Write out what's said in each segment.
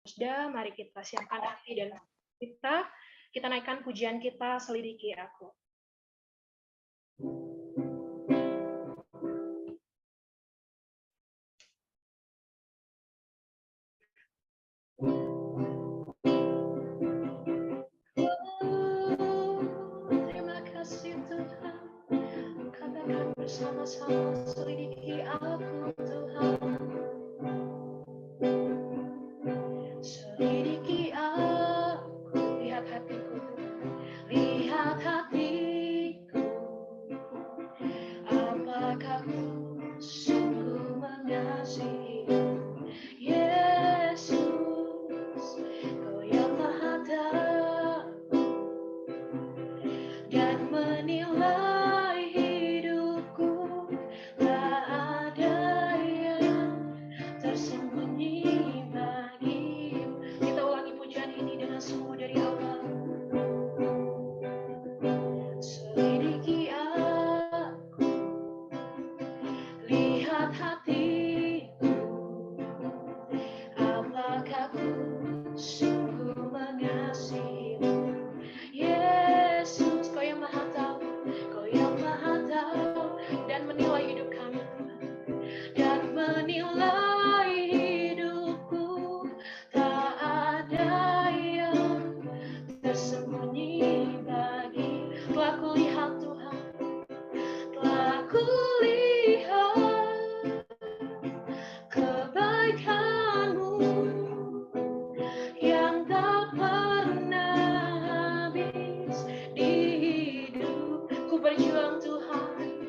Mari kita siapkan hati dan kita naikkan pujian kita, selidiki aku. Terima kasih Tuhan, katakan bersama-sama, selidiki aku Tuhan. Selidiki aku, lihat hatiku Tuhan, lihat hatiku. Apakah ku sungguh mengasihimu, Yesus, Kau yang Maha Tahu dan menilai hidupku, tak ada yang tersembunyi bagimu. Kita ulangi pujian ini dengan semua dari awal. Selidiki aku, lihat hatiku, apakah ku sungguh mengasihimu, Yesus, Kau yang Maha Tahu, Kau yang Maha Tahu dan menilai hidup kami, dan menilai hidupku, tak ada yang tersembunyi bagi. Telah kulihat Tuhan, telah kulihat kebaikan-Mu yang tak pernah habis di hidup. Ku berjuang Tuhan,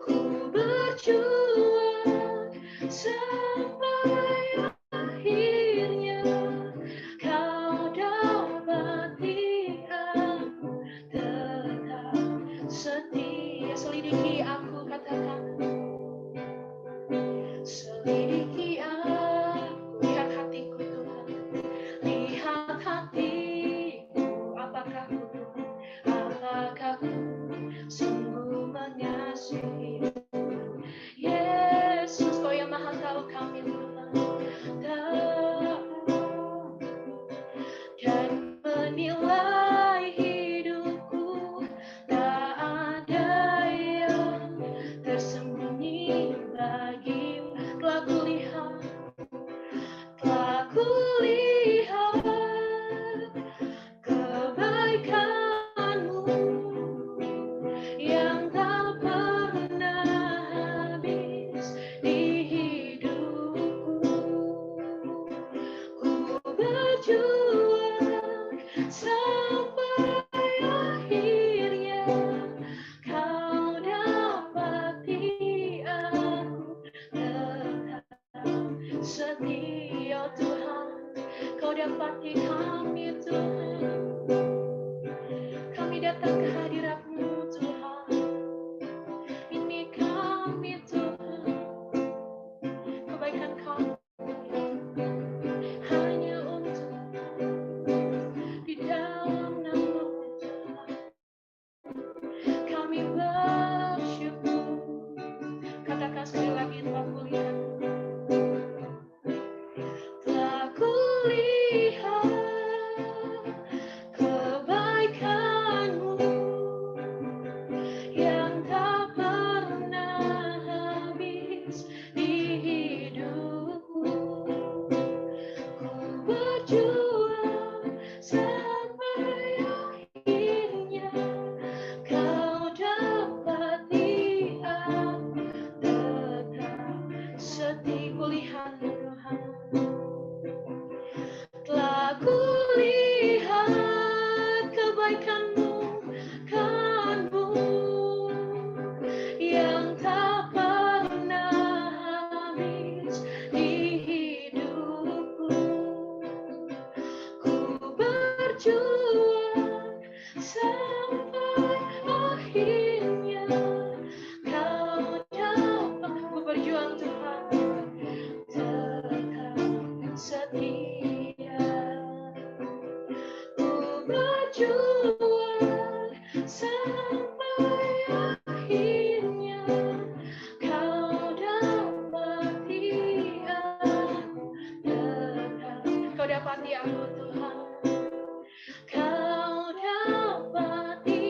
ku berjuang sampai akhirnya Kau dapati aku tetap setia. Selidiki aku, katakan. Selidiki aku, lihat hatiku Tuhan, lihat hatiku, apakah ku sungguh mengasihimu, Yesus, Kau yang Maha Tahu kami Tuhan, dan menilai hidupku, tak ada yang tersembunyi bagimu. Telah kulihat kebaikan-Mu yang tak pernah habis di hidupku. Ku berjuang sampai akhirnya Kau dapati aku tetap setia, Tuhan. Kau dapati kami Tuhan, kami datang ke hadirat-Mu Tuhan. Ini kami Tuhan, kebaikan Kau hanya untuk di dalam nama-Mu Tuhan. Kami bersyukur. Katakan sekali lagi, telah kulihat kebaikan-Mu yang tak pernah habis di hidupku. Ku berjuang sampai akhirnya Kau dapati aku tetap setia. Kulihat Tuhan, telah kulihat kebaikan-Mu, kan-Mu yang tak pernah habis di hidupku. Ku berjuang sampai akhirnya Kau dapat. Ku berjuang Tuhan, tetap setia. Ku berjuang sampai akhirnya Kau dapati aku tetap. Kau dapat dapati aku Tuhan, Kau dapati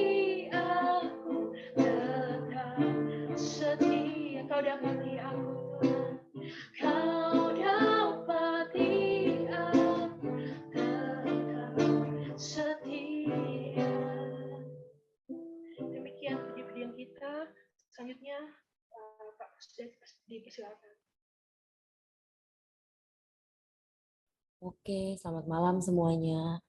aku tetap setia. Kau dapati aku Tuhan, Kau dapati aku tetap setia. Demikian puji-pujian kita. Selanjutnya Pak dipersilakan. Oke, selamat malam semuanya.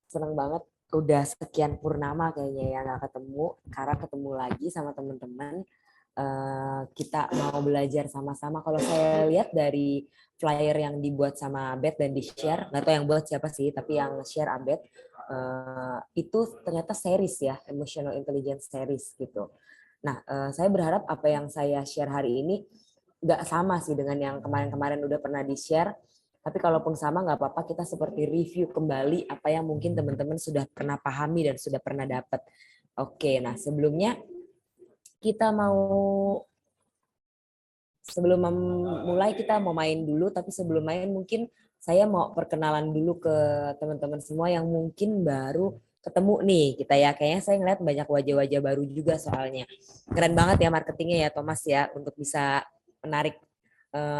Senang banget udah sekian purnama kayaknya ya nggak ketemu. Sekarang ketemu lagi sama teman-teman. Kita mau belajar sama-sama. Kalau saya lihat dari flyer yang dibuat sama Abed dan di-share, nggak tahu yang buat siapa sih, tapi yang share Abed, itu ternyata series ya, Emotional Intelligence Series gitu. Nah, saya berharap apa yang saya share hari ini nggak sama sih dengan yang kemarin-kemarin udah pernah di-share. Tapi kalaupun sama nggak apa-apa, kita seperti review kembali apa yang mungkin teman-teman sudah pernah pahami dan sudah pernah dapat. Oke, nah sebelumnya kita sebelum memulai kita mau main dulu, tapi sebelum main mungkin saya mau perkenalan dulu ke teman-teman semua yang mungkin baru ketemu nih kita ya. Kayaknya saya ngeliat banyak wajah-wajah baru juga soalnya. Keren banget ya marketingnya ya Thomas ya untuk bisa menarik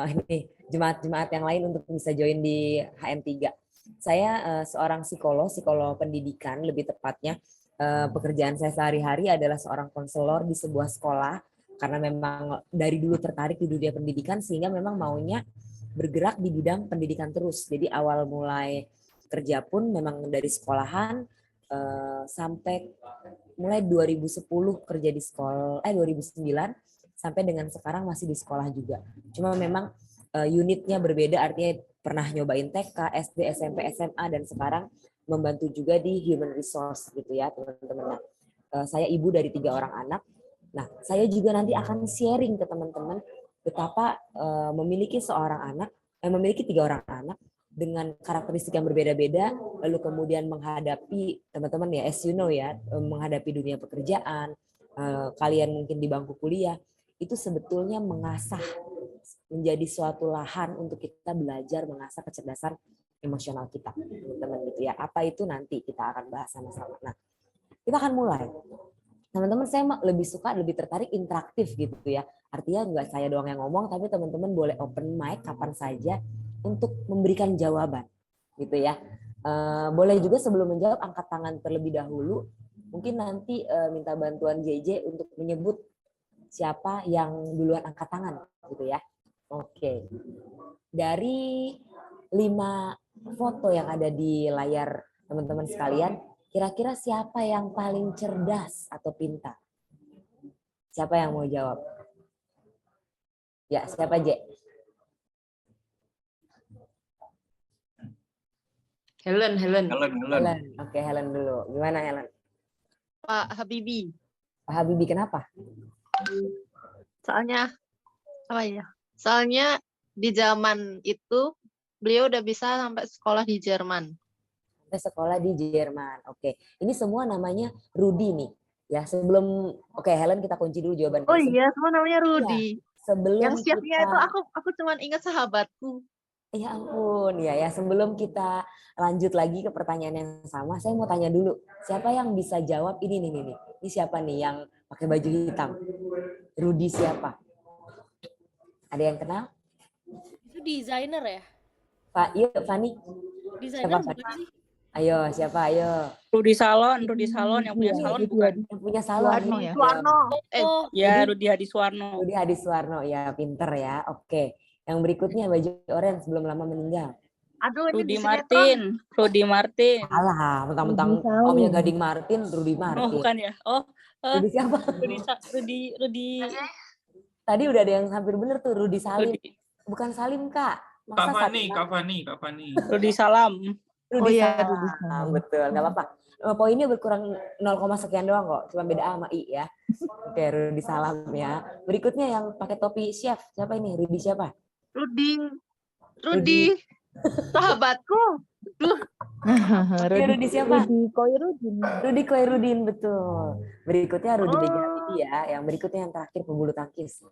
ini jemaat-jemaat yang lain untuk bisa join di HM3. Saya seorang psikolog pendidikan lebih tepatnya. Pekerjaan saya sehari-hari adalah seorang konselor di sebuah sekolah karena memang dari dulu tertarik di dunia pendidikan sehingga memang maunya bergerak di bidang pendidikan terus. Jadi awal mulai kerja pun memang dari sekolahan sampai mulai 2010 kerja di sekolah 2009 sampai dengan sekarang masih di sekolah juga. Cuma memang unitnya berbeda, artinya pernah nyobain TK, SD, SMP, SMA, dan sekarang membantu juga di human resource gitu ya teman-teman. Saya ibu dari 3 orang anak. Nah, saya juga nanti akan sharing ke teman-teman betapa memiliki seorang anak, memiliki 3 orang anak dengan karakteristik yang berbeda-beda, lalu kemudian menghadapi teman-teman ya, as you know ya, menghadapi dunia pekerjaan, kalian mungkin di bangku kuliah, itu sebetulnya mengasah menjadi suatu lahan untuk kita belajar mengasah kecerdasan emosional kita, teman-teman gitu ya. Apa itu nanti kita akan bahas sama-sama. Nah, kita akan mulai. Teman-teman, saya lebih tertarik interaktif gitu ya. Artinya nggak saya doang yang ngomong, tapi teman-teman boleh open mic kapan saja untuk memberikan jawaban gitu ya. Boleh juga sebelum menjawab angkat tangan terlebih dahulu. Mungkin nanti minta bantuan JJ untuk menyebut siapa yang duluan angkat tangan gitu ya. Oke. Dari 5 foto yang ada di layar teman-teman sekalian, kira-kira siapa yang paling cerdas atau pintar? Siapa yang mau jawab? Ya, siapa, Je? Helen. Oke, Helen dulu. Gimana, Helen? Pak Habibie. Pak Habibie, kenapa? Soalnya di zaman itu beliau udah bisa sampai sekolah di Jerman. Sampai sekolah di Jerman. Oke. Ini semua namanya Rudy nih. Ya, Helen kita kunci dulu jawaban. Oh iya, semua namanya Rudy. Ya, sebelum yang chefnya itu aku cuma ingat sahabatku. Ya ampun, ya sebelum kita lanjut lagi ke pertanyaan yang sama, saya mau tanya dulu, siapa yang bisa jawab ini nih. Ini siapa nih yang pakai baju hitam? Rudy siapa? Ada yang kenal? Itu desainer ya? Pak, yuk Fani. Desainer Siapa, bukan sih? Ayo, siapa? Ayo. Rudy Salon yang punya salon bukan? Yang punya salon. Suwarno. Ya, Rudy Hadiswarno. Rudy Hadiswarno, ya pinter ya. Oke. Yang berikutnya baju orange belum lama meninggal. Aduh, ini Rudy Martin. Alah, mentang-mentang omnya Gading Martin, Rudy Martin. Oh, bukan ya? Rudy siapa? Rudy. Tadi udah ada yang hampir bener tuh, Rudy Salim. Bukan Salim, Kak. Kak Fani. Rudy Salam. Rudy Salam, betul. Nggak apa-apa. Poinnya berkurang 0, sekian doang kok. Cuma beda A sama I ya. Oke, Rudy Salam ya. Berikutnya yang pakai topi chef. Siapa ini? Rudy siapa? Rudy. Sahabatku. Rudy siapa? Rudy Koirudin, betul. Berikutnya Rudy Bega ya. Yang berikutnya yang terakhir pebulu tangkis.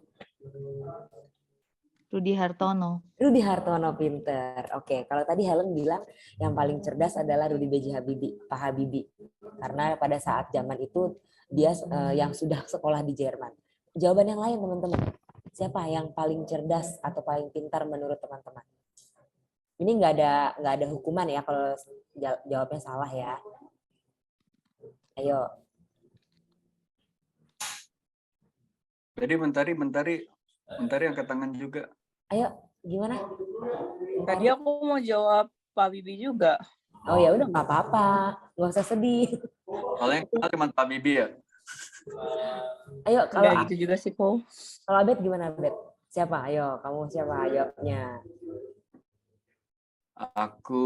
Rudi Hartono. Rudi Hartono pinter. Oke, kalau tadi Helen bilang yang paling cerdas adalah Rudi B.J. Habibie, Pak Habibie. Karena pada saat zaman itu dia yang sudah sekolah di Jerman. Jawaban yang lain teman-teman. Siapa yang paling cerdas atau paling pintar menurut teman-teman? Ini nggak ada hukuman ya kalau jawabnya salah ya. Ayo. Jadi mentari angkat tangan juga. Ayo, gimana? Tadi aku mau jawab Pak Bibi juga. Oh ya udah nggak apa-apa, nggak usah sedih. Kalau yang kenal cuma Pak Bibi ya. Ayo kalau Nggak gitu juga sih, Ko. kalau Abed gimana Abed? Siapa? Ayo, kamu siapa? Jawabnya. Aku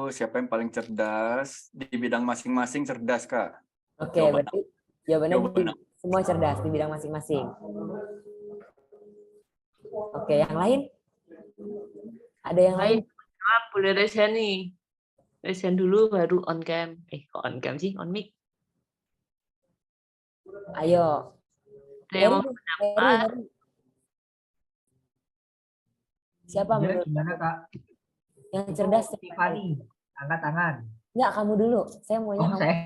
siapa yang paling cerdas di bidang masing-masing cerdas, Kak. Oke, berarti jawabannya Jawaban. semua cerdas di bidang masing-masing. Oke, yang lain? Ada yang lain? Boleh resen nih. Resen dulu baru on cam. Kok on cam sih? On mic. Ayo. Ada yang mau Heri. pendapat? Siapa Ya, menurut gimana Kak? yang cerdas? Tiffany, angkat tangan. Enggak, kamu dulu. Saya maunya Oh, kamu. saya.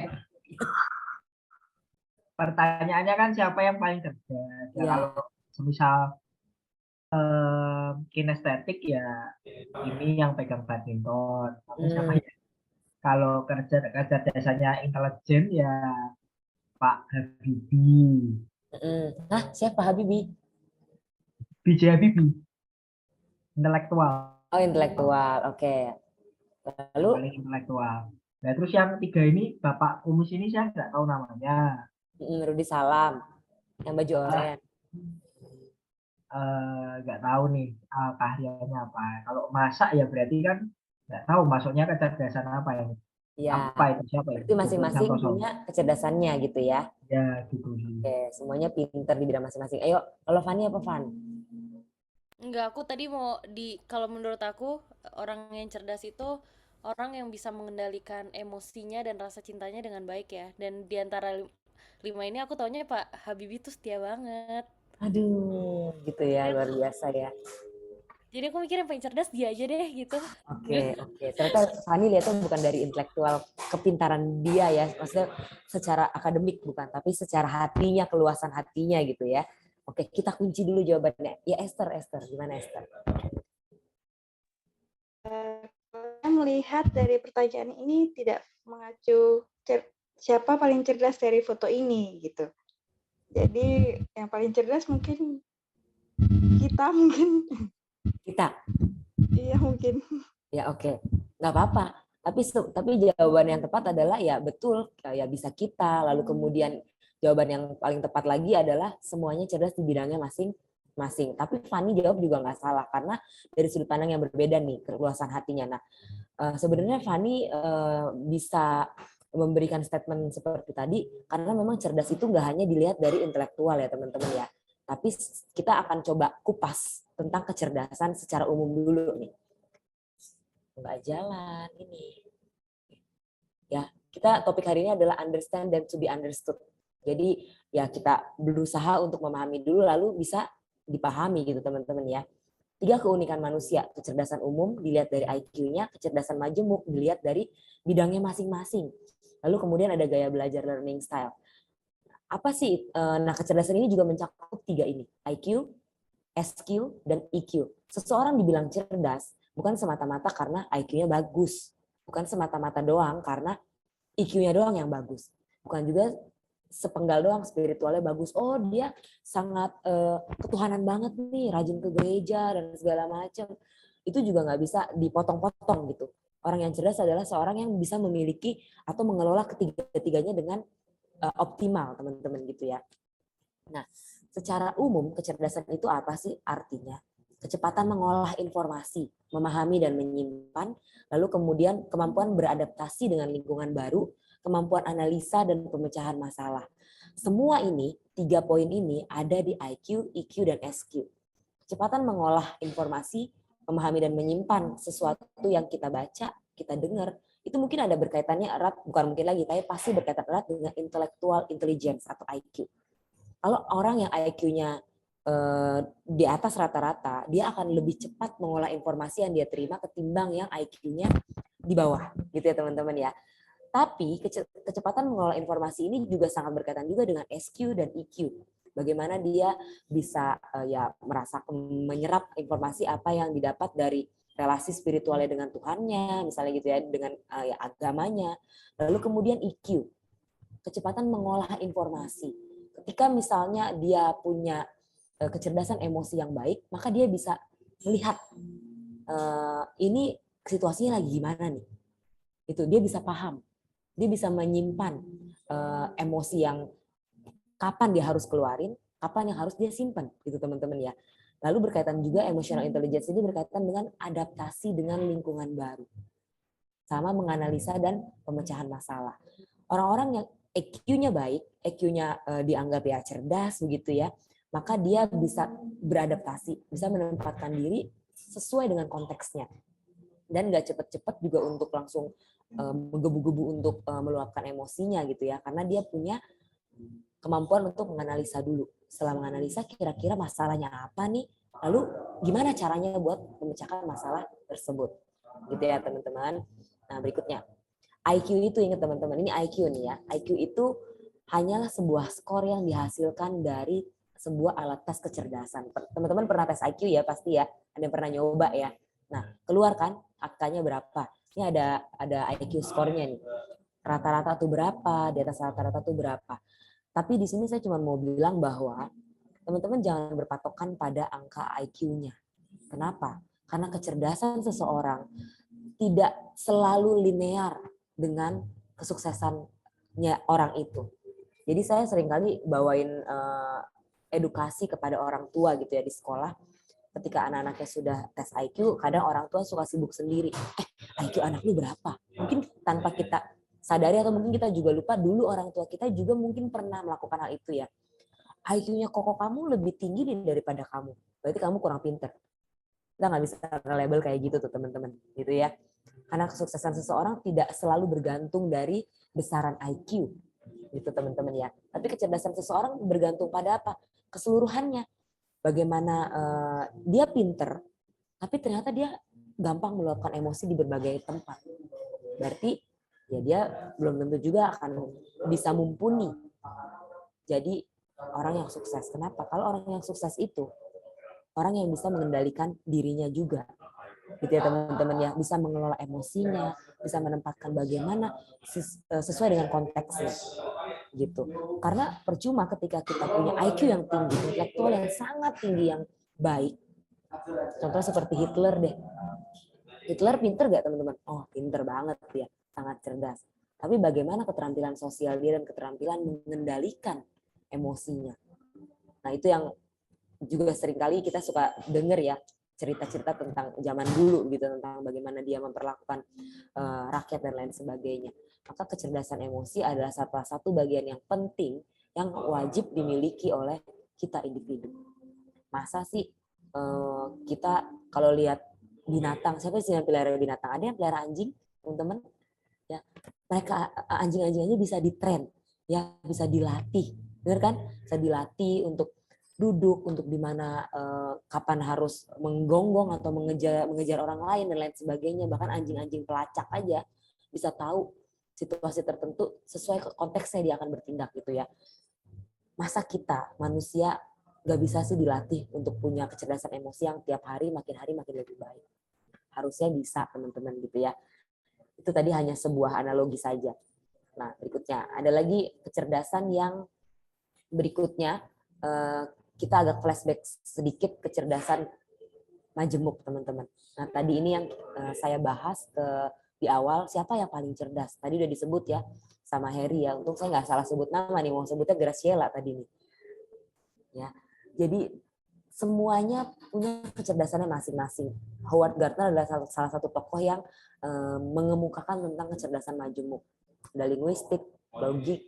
Pertanyaannya kan siapa yang paling cerdas? Ya, Iya. kalau semisal kinestetik ya ini yang pegang badminton. Tapi siapa ya? Kalau kecerdasannya intelijen ya Pak Habibie. Hah, siapa Habibie? B.J. Habibie. Intelektual. Oh, intelektual. Oke. Lalu Paling intelektual. Nah, terus yang tiga ini Bapak Kumis ini saya nggak tahu namanya. Rudi Salam yang baju oranye. Nggak tahu nih keahliannya apa. Kalau masak ya berarti kan nggak tahu masuknya kecerdasan apa yang Iya. apa itu siapa ya? Berarti masing-masing Santoso. punya kecerdasannya gitu ya. Ya gitu sih. Oke, semuanya pinter di bidang masing-masing. Ayo, kalau Fani apa Fan? Enggak, aku tadi mau kalau menurut aku orang yang cerdas itu orang yang bisa mengendalikan emosinya dan rasa cintanya dengan baik ya. Dan di antara lima ini aku taunya Pak Habibie tuh setia banget. Aduh, gitu ya, luar biasa ya. Jadi aku mikir yang paling cerdas dia aja deh gitu. Oke. Ternyata Fani lihatnya bukan dari intelektual kepintaran dia ya, maksudnya secara akademik bukan, tapi secara hatinya, keluasan hatinya gitu ya. Oke, kita kunci dulu jawabannya. Ya Esther, gimana Esther? Saya melihat dari pertanyaan ini tidak mengacu siapa paling cerdas dari foto ini gitu. Jadi yang paling cerdas mungkin kita mungkin. Kita. Iya mungkin. Ya oke, nggak apa-apa. Tapi jawaban yang tepat adalah ya betul, ya bisa kita. Lalu kemudian jawaban yang paling tepat lagi adalah semuanya cerdas di bidangnya masing-masing. Tapi Fani jawab juga nggak salah karena dari sudut pandang yang berbeda nih keluasan hatinya. Nah sebenarnya Fani bisa memberikan statement seperti tadi karena memang cerdas itu nggak hanya dilihat dari intelektual ya teman-teman ya. Tapi kita akan coba kupas tentang kecerdasan secara umum dulu nih. Nggak jalan ini. Ya, kita topik hari ini adalah understand dan to be understood. Jadi ya kita berusaha untuk memahami dulu lalu bisa dipahami gitu teman-teman ya. 3 keunikan manusia, kecerdasan umum dilihat dari IQ-nya, kecerdasan majemuk dilihat dari bidangnya masing-masing. Lalu kemudian ada gaya belajar learning style. Apa sih? Nah, kecerdasan ini juga mencakup 3 ini, IQ, SQ, dan EQ. Seseorang dibilang cerdas bukan semata-mata karena IQ-nya bagus, bukan semata-mata doang karena EQ-nya doang yang bagus, bukan juga sepenggal doang spiritualnya bagus. Oh dia sangat ketuhanan banget nih, rajin ke gereja dan segala macam. Itu juga nggak bisa dipotong-potong gitu. Orang yang cerdas adalah seorang yang bisa memiliki atau mengelola ketiga-tiganya dengan optimal teman-teman gitu ya. Nah, secara umum kecerdasan itu apa sih artinya? Kecepatan mengolah informasi, memahami dan menyimpan, lalu kemudian kemampuan beradaptasi dengan lingkungan baru, kemampuan analisa dan pemecahan masalah. Semua ini, 3 poin ini ada di IQ, EQ, dan SQ. Kecepatan mengolah informasi, memahami dan menyimpan sesuatu yang kita baca, kita dengar, itu mungkin ada berkaitannya erat, bukan mungkin lagi, tapi pasti berkaitan erat dengan intellectual intelligence atau IQ. Kalau orang yang IQ-nya di atas rata-rata, dia akan lebih cepat mengolah informasi yang dia terima ketimbang yang IQ-nya di bawah, gitu ya teman-teman ya. Tapi kecepatan mengolah informasi ini juga sangat berkaitan juga dengan SQ dan EQ. Bagaimana dia bisa ya menyerap informasi apa yang didapat dari relasi spiritualnya dengan Tuhannya, misalnya gitu ya, dengan ya, agamanya. Lalu kemudian EQ, kecepatan mengolah informasi. Ketika misalnya dia punya kecerdasan emosi yang baik, maka dia bisa melihat ini situasinya lagi gimana nih. Itu dia bisa paham, dia bisa menyimpan emosi yang kapan dia harus keluarin, kapan yang harus dia simpan, gitu teman-teman ya. Lalu berkaitan juga emotional intelligence ini berkaitan dengan adaptasi dengan lingkungan baru, sama menganalisa dan pemecahan masalah. Orang-orang yang EQ-nya baik, EQ-nya dianggap ya cerdas begitu ya, maka dia bisa beradaptasi, bisa menempatkan diri sesuai dengan konteksnya. Dan nggak cepet-cepet juga untuk langsung menggebu-gebu untuk meluapkan emosinya gitu ya, karena dia punya kemampuan untuk menganalisa dulu. Setelah menganalisa kira-kira masalahnya apa nih, lalu gimana caranya buat memecahkan masalah tersebut. Gitu ya teman-teman. Nah berikutnya, IQ itu ingat teman-teman, ini IQ nih ya. IQ itu hanyalah sebuah skor yang dihasilkan dari sebuah alat tes kecerdasan. Teman-teman pernah tes IQ ya pasti ya, ada yang pernah nyoba ya. Nah keluar kan angkanya berapa? Ini ada IQ skornya nih. Rata-rata tuh berapa, di atas rata-rata tuh berapa. Tapi di sini saya cuma mau bilang bahwa teman-teman jangan berpatokan pada angka IQ-nya. Kenapa? Karena kecerdasan seseorang tidak selalu linear dengan kesuksesannya orang itu. Jadi saya seringkali bawain edukasi kepada orang tua gitu ya di sekolah. Ketika anak-anaknya sudah tes IQ, kadang orang tua suka sibuk sendiri. IQ anak lu berapa? Mungkin tanpa kita sadari atau mungkin kita juga lupa, dulu orang tua kita juga mungkin pernah melakukan hal itu ya. IQ-nya koko kamu lebih tinggi daripada kamu. Berarti kamu kurang pinter. Kita nggak bisa label kayak gitu tuh teman-teman. Gitu ya. Karena kesuksesan seseorang tidak selalu bergantung dari besaran IQ. Gitu teman-teman ya. Tapi kecerdasan seseorang bergantung pada apa? Keseluruhannya. Bagaimana dia pinter, tapi ternyata dia gampang meluapkan emosi di berbagai tempat. Berarti ya dia belum tentu juga akan bisa mumpuni jadi orang yang sukses. Kenapa? Kalau orang yang sukses itu orang yang bisa mengendalikan dirinya juga, gitu ya teman-teman ya, bisa mengelola emosinya, bisa menempatkan bagaimana sesuai dengan konteksnya, gitu. Karena percuma ketika kita punya IQ yang tinggi, intelektual yang sangat tinggi yang baik. Contoh seperti Hitler deh. Hitler pinter gak teman-teman? Oh pinter banget dia, sangat cerdas. Tapi bagaimana keterampilan sosial dia dan keterampilan mengendalikan emosinya. Nah itu yang juga seringkali kita suka dengar ya, cerita-cerita tentang zaman dulu gitu, tentang bagaimana dia memperlakukan rakyat dan lain sebagainya. Maka kecerdasan emosi adalah salah satu bagian yang penting yang wajib dimiliki oleh kita individu. Masa sih kita kalau lihat binatang, siapa sih yang pelihara binatang? Ada yang pelihara anjing, teman-teman? Ya, mereka anjing-anjingnya bisa ditrain, ya bisa dilatih, benar kan? Bisa dilatih untuk duduk, untuk di mana kapan harus menggonggong atau mengejar orang lain dan lain sebagainya. Bahkan anjing-anjing pelacak aja bisa tahu situasi tertentu sesuai ke konteksnya dia akan bertindak gitu ya. Masa kita manusia nggak bisa sih dilatih untuk punya kecerdasan emosi yang tiap hari makin lebih baik? Harusnya bisa teman-teman gitu ya. Itu tadi hanya sebuah analogi saja. Nah berikutnya ada lagi kecerdasan yang berikutnya, kita agak flashback sedikit kecerdasan majemuk teman-teman. Nah tadi ini yang saya bahas di awal, siapa yang paling cerdas? Tadi udah disebut ya sama Harry ya. Untung saya nggak salah sebut nama nih, mau sebutnya Graciela tadi nih. Ya, jadi semuanya punya kecerdasannya masing-masing. Howard Gardner adalah salah satu tokoh yang mengemukakan tentang kecerdasan majemuk. Ada linguistik,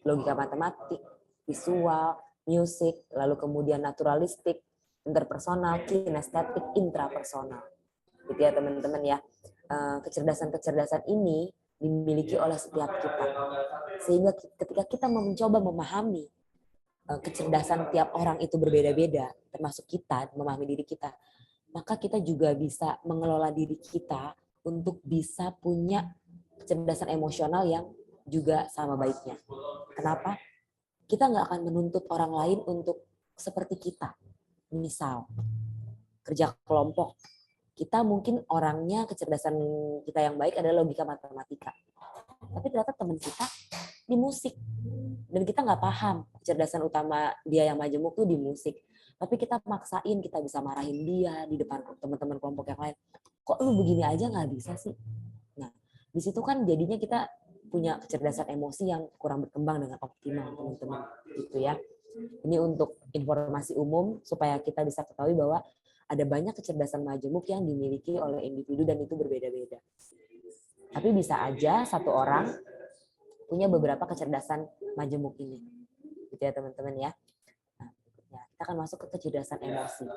logika matematik, visual, musik, lalu kemudian naturalistik, interpersonal, kinestetik, intrapersonal. Gitu ya teman-teman ya. Kecerdasan-kecerdasan ini dimiliki oleh setiap kita. Sehingga ketika kita mencoba memahami kecerdasan tiap orang itu berbeda-beda, termasuk kita memahami diri kita, maka kita juga bisa mengelola diri kita untuk bisa punya kecerdasan emosional yang juga sama baiknya. Kenapa? Kita nggak akan menuntut orang lain untuk seperti kita. Misal, kerja kelompok. Kita mungkin orangnya kecerdasan kita yang baik adalah logika matematika. Tapi ternyata teman kita di musik. Dan kita nggak paham kecerdasan utama dia yang majemuk tuh di musik. Tapi kita maksain, kita bisa marahin dia di depan teman-teman kelompok yang lain. Kok lu begini aja nggak bisa sih? Nah, di situ kan jadinya kita punya kecerdasan emosi yang kurang berkembang dengan optimal, teman-teman. Gitu ya. Ini untuk informasi umum supaya kita bisa ketahui bahwa ada banyak kecerdasan majemuk yang dimiliki oleh individu dan itu berbeda-beda. Tapi bisa aja satu orang punya beberapa kecerdasan majemuk ini. Gitu ya teman-teman ya. Nah, kita akan masuk ke kecerdasan emosi.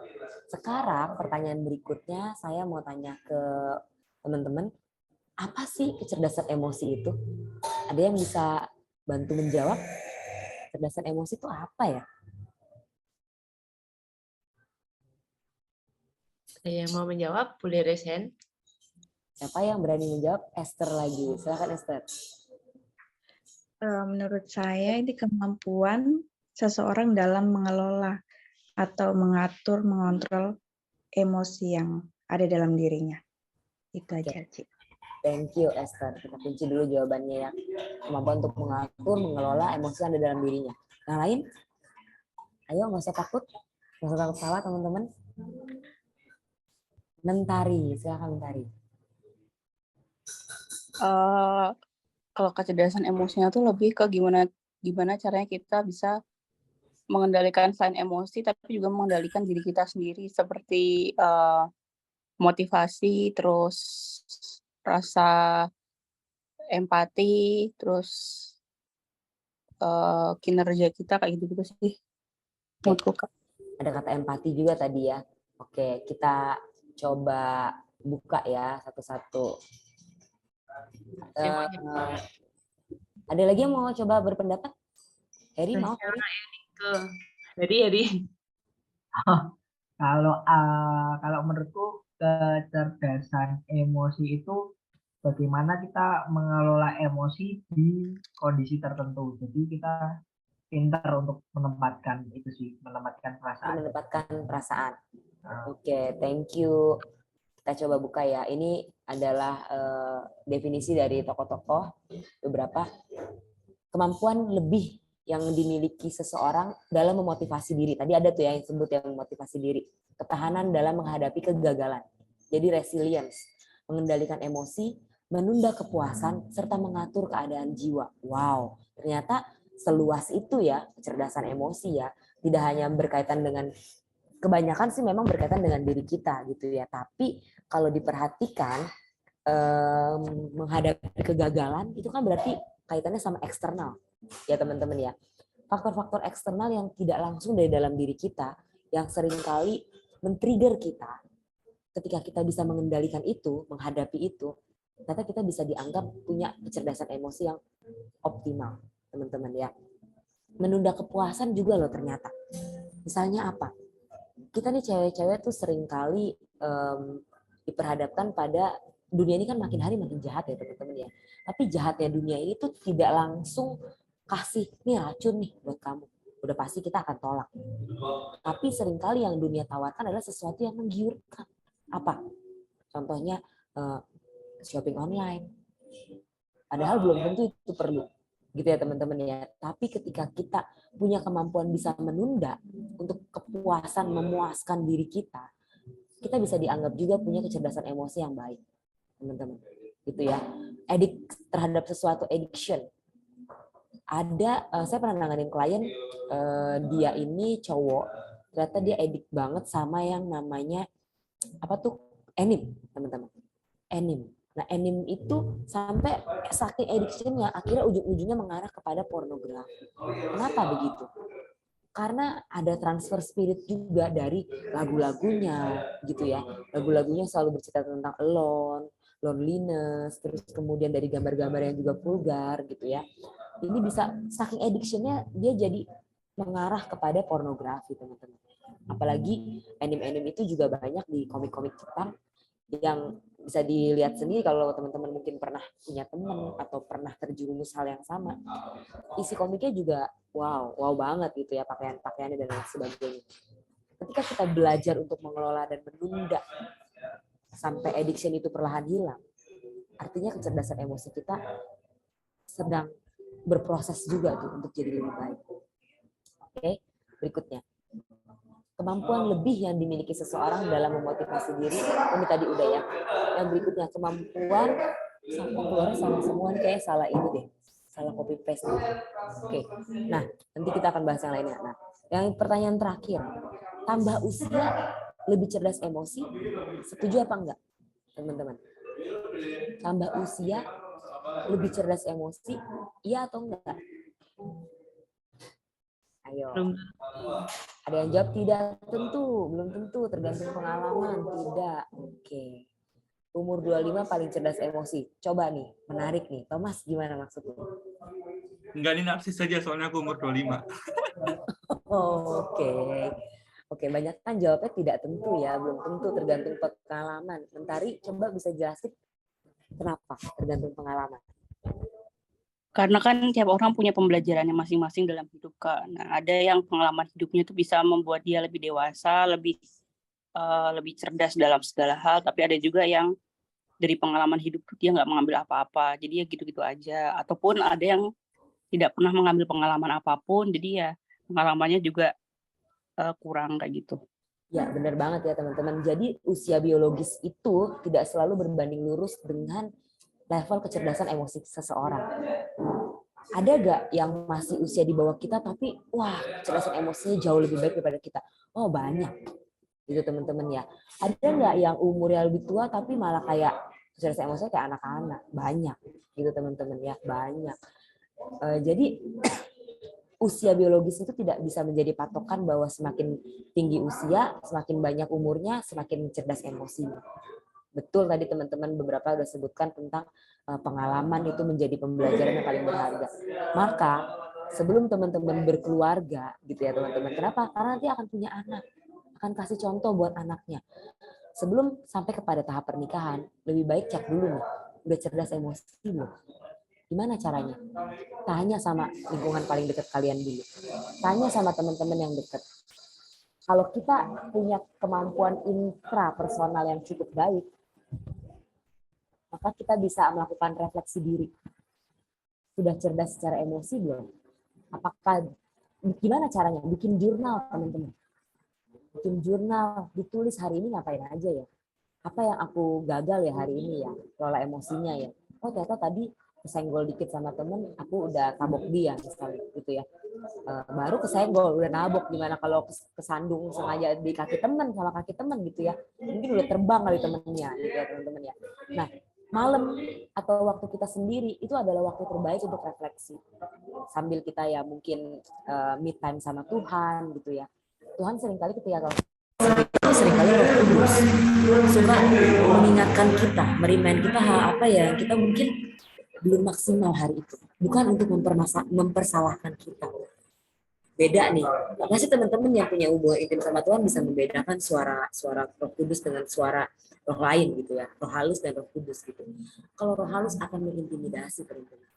Sekarang pertanyaan berikutnya saya mau tanya ke teman-teman, apa sih kecerdasan emosi itu? Ada yang bisa bantu menjawab? Kecerdasan emosi itu apa ya? Saya mau menjawab, boleh raise hand? Siapa yang berani menjawab? Esther lagi. Silakan Esther. Menurut saya ini kemampuan seseorang dalam mengelola atau mengatur, mengontrol emosi yang ada dalam dirinya. Itu aja, Ci. Thank you Esther. Kita kunci dulu jawabannya ya. Kemampuan untuk mengatur, mengelola emosi yang ada dalam dirinya. Yang lain? Ayo nggak usah takut. Nggak usah takut salah teman-teman. Mentari, silakan Mentari. Kalau kecerdasan emosinya tuh lebih ke gimana caranya kita bisa mengendalikan selain emosi, tapi juga mengendalikan diri kita sendiri, seperti motivasi, terus rasa empati, terus kinerja kita kayak gitu-gitu sih. Menurutku, Kak. Ada kata empati juga tadi ya. Oke, kita coba buka ya satu-satu. Ada lagi yang mau coba berpendapat? Heri mau? Heri. Kalau menurutku kecerdasan emosi itu bagaimana kita mengelola emosi di kondisi tertentu. Jadi kita pintar untuk menempatkan itu sih, menempatkan perasaan. Oke, thank you. Kita coba buka ya. Ini adalah definisi dari tokoh-tokoh beberapa kemampuan lebih yang dimiliki seseorang dalam memotivasi diri. Tadi ada tuh yang disebut yang memotivasi diri. Ketahanan dalam menghadapi kegagalan. Jadi resilience, mengendalikan emosi, menunda kepuasan, serta mengatur keadaan jiwa. Wow, ternyata seluas itu ya kecerdasan emosi ya. Tidak hanya berkaitan dengan, kebanyakan sih memang berkaitan dengan diri kita gitu ya. Tapi kalau diperhatikan, menghadapi kegagalan itu kan berarti kaitannya sama eksternal ya teman-teman ya. Faktor-faktor eksternal yang tidak langsung dari dalam diri kita yang seringkali men-trigger kita. Ketika kita bisa mengendalikan itu, menghadapi itu, ternyata kita bisa dianggap punya kecerdasan emosi yang optimal, teman-teman ya. Menunda kepuasan juga loh ternyata. Misalnya apa? Kita nih cewek-cewek tuh seringkali diperhadapkan pada dunia ini kan makin hari makin jahat ya teman-teman ya. Tapi jahatnya dunia ini tuh tidak langsung kasih nih racun nih buat kamu. Udah pasti kita akan tolak. Tapi seringkali yang dunia tawarkan adalah sesuatu yang menggiurkan. Apa? Contohnya shopping online. Padahal belum tentu itu perlu. Gitu ya teman-teman ya. Tapi ketika kita punya kemampuan bisa menunda untuk kepuasan, memuaskan diri kita, kita bisa dianggap juga punya kecerdasan emosi yang baik, teman-teman. Gitu ya. Terhadap sesuatu addiction. Ada, saya pernah nanganin klien, dia ini cowok, ternyata dia addict banget sama yang namanya apa tuh anime, teman-teman. Anime. Nah, anime itu sampai saking addiction-nya akhirnya ujung-ujungnya mengarah kepada pornografi. Kenapa begitu? Karena ada transfer spirit juga dari lagu-lagunya gitu ya. Lagu-lagunya selalu bercerita tentang alone, loneliness, terus kemudian dari gambar-gambar yang juga vulgar gitu ya. Ini bisa saking addiction-nya dia jadi mengarah kepada pornografi, teman-teman. Apalagi anime-anime itu juga banyak di komik-komik Jepang yang bisa dilihat sendiri kalau teman-teman mungkin pernah punya teman atau pernah terjerumus hal yang sama. Isi komiknya juga wow banget gitu ya, pakaian-pakaiannya dan lain sebagainya. Ketika kita belajar untuk mengelola dan menunda sampai addiction itu perlahan hilang, artinya kecerdasan emosi kita sedang berproses juga tuh untuk jadi lebih baik. Oke, berikutnya. Kemampuan lebih yang dimiliki seseorang dalam memotivasi diri, ini tadi udah ya. Yang berikutnya, kemampuan, keluarnya sama semua nih, kayak salah ini deh, salah copy paste. Oke, nah nanti kita akan bahas yang lainnya. Nah, yang pertanyaan terakhir, tambah usia lebih cerdas emosi, setuju apa enggak, teman-teman? Tambah usia lebih cerdas emosi, iya atau enggak? Ayo. Ada yang jawab tidak tentu, belum tentu, tergantung pengalaman, tidak. Oke. Umur 25 paling cerdas emosi. Coba nih, menarik nih. Thomas, gimana maksudnya? Enggak, ini narsis saja soalnya aku umur 25. Oke. Oke, banyak kan jawabnya tidak tentu ya, belum tentu, tergantung pengalaman. Mentari, coba bisa jelasin kenapa tergantung pengalaman? Karena kan tiap orang punya pembelajarannya masing-masing dalam hidup, Kak. Nah, ada yang pengalaman hidupnya itu bisa membuat dia lebih dewasa, lebih cerdas dalam segala hal, tapi ada juga yang dari pengalaman hidup dia nggak mengambil apa-apa, jadi ya gitu-gitu aja. Ataupun ada yang tidak pernah mengambil pengalaman apapun, jadi ya pengalamannya juga kurang kayak gitu. Ya, benar banget ya teman-teman. Jadi usia biologis itu tidak selalu berbanding lurus dengan level kecerdasan emosi seseorang. Ada gak yang masih usia di bawah kita tapi wah kecerdasan emosinya jauh lebih baik daripada kita? Oh banyak, gitu teman-teman ya. Ada nggak yang umurnya lebih tua tapi malah kayak kecerdasan emosinya kayak anak-anak? Banyak, gitu teman-teman ya, banyak. Jadi usia biologis itu tidak bisa menjadi patokan bahwa semakin tinggi usia, semakin banyak umurnya, semakin cerdas emosinya. Betul tadi teman-teman beberapa udah sebutkan tentang pengalaman itu menjadi pembelajaran yang paling berharga. Maka sebelum teman-teman berkeluarga gitu ya teman-teman. Kenapa? Karena nanti akan punya anak. Akan kasih contoh buat anaknya. Sebelum sampai kepada tahap pernikahan, lebih baik cek dulu nih. Udah cerdas emosi belum? Gimana caranya? Tanya sama lingkungan paling dekat kalian dulu. Tanya sama teman-teman yang dekat. Kalau kita punya kemampuan intrapersonal yang cukup baik, maka kita bisa melakukan refleksi diri. Sudah cerdas secara emosi belum? Apakah gimana caranya? Bikin jurnal, teman-teman. Bikin jurnal, ditulis hari ini ngapain aja ya? Apa yang aku gagal ya hari ini ya? Kelola emosinya ya. Oh ternyata tadi kesenggol dikit sama temen, aku udah tabok dia misalnya gitu ya. Baru kesenggol, udah nabok. Gimana kalau kesandung sengaja di kaki temen sama kaki temen gitu ya. Mungkin udah terbang kali temennya gitu ya teman-teman ya. Nah, malam atau waktu kita sendiri itu adalah waktu terbaik untuk refleksi. Sambil kita ya mungkin me time sama Tuhan gitu ya. Tuhan seringkali ketika seringkali Roh Kudus suka mengingatkan kita, merimain kita hal apa ya yang kita mungkin belum maksimal hari itu. Bukan untuk mempersalahkan kita. Beda nih. Pasti teman-teman yang punya hubungan intim sama Tuhan bisa membedakan suara Roh Kudus dengan suara roh lain gitu ya. Roh halus dan Roh Kudus gitu. Kalau roh halus akan mengintimidasi teman-teman.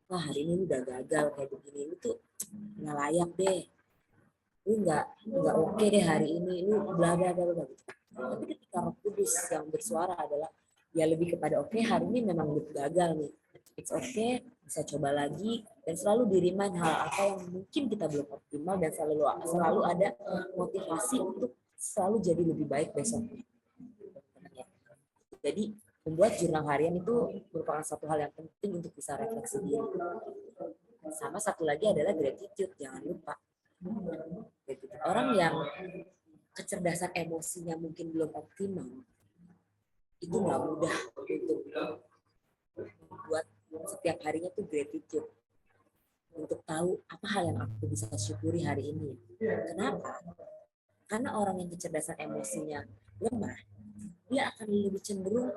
Wah hari ini udah gagal kayak begini, ini tuh nggak layak deh. Lu nggak oke deh hari ini, lu bla bla bla bla gitu. Tapi ketika Roh Kudus yang bersuara adalah ya lebih kepada oke, hari ini memang gagal nih. It's okay, bisa coba lagi dan selalu dirimain hal apa yang mungkin kita belum optimal dan selalu ada motivasi untuk selalu jadi lebih baik besoknya. Jadi membuat jurnal harian itu merupakan satu hal yang penting untuk bisa refleksi diri. Sama satu lagi adalah gratitude, jangan lupa. Orang yang kecerdasan emosinya mungkin belum optimal, itu nggak mudah untuk buat setiap harinya tuh gratitude. Untuk tahu apa hal yang aku bisa syukuri hari ini. Kenapa? Karena orang yang kecerdasan emosinya lemah, dia akan lebih cenderung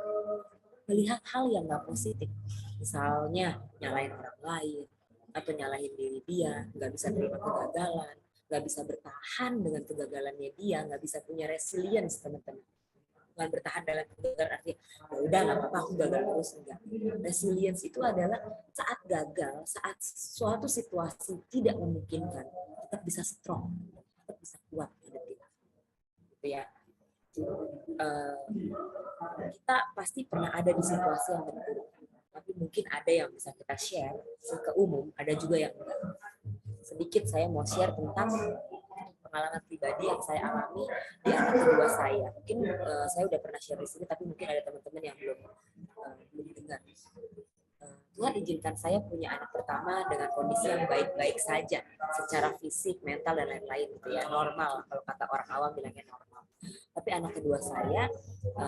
melihat hal yang nggak positif. Misalnya nyalain orang lain, atau nyalahin diri dia, nggak bisa terima kegagalan, nggak bisa bertahan dengan kegagalannya dia, nggak bisa punya resilience, teman-teman. Bukan bertahan dalam kegagalan artinya ya udah nggak apa-apa aku gagal terus, enggak. Resilience itu adalah saat gagal, saat suatu situasi tidak memungkinkan, tetap bisa strong, tetap bisa kuat gitu ya. Kita pasti pernah ada di situasi yang terburuk, tapi mungkin ada yang bisa kita share ke umum, ada juga yang enggak. Sedikit saya mau share tentang pengalaman pribadi yang saya alami di anak kedua saya. Mungkin saya udah pernah share di sini, tapi mungkin ada teman-teman yang belum dengar. Tuhan izinkan saya punya anak pertama dengan kondisi yang baik-baik saja, secara fisik, mental, dan lain-lain gitu ya, normal. Kalau kata orang awam bilangnya normal. Tapi anak kedua saya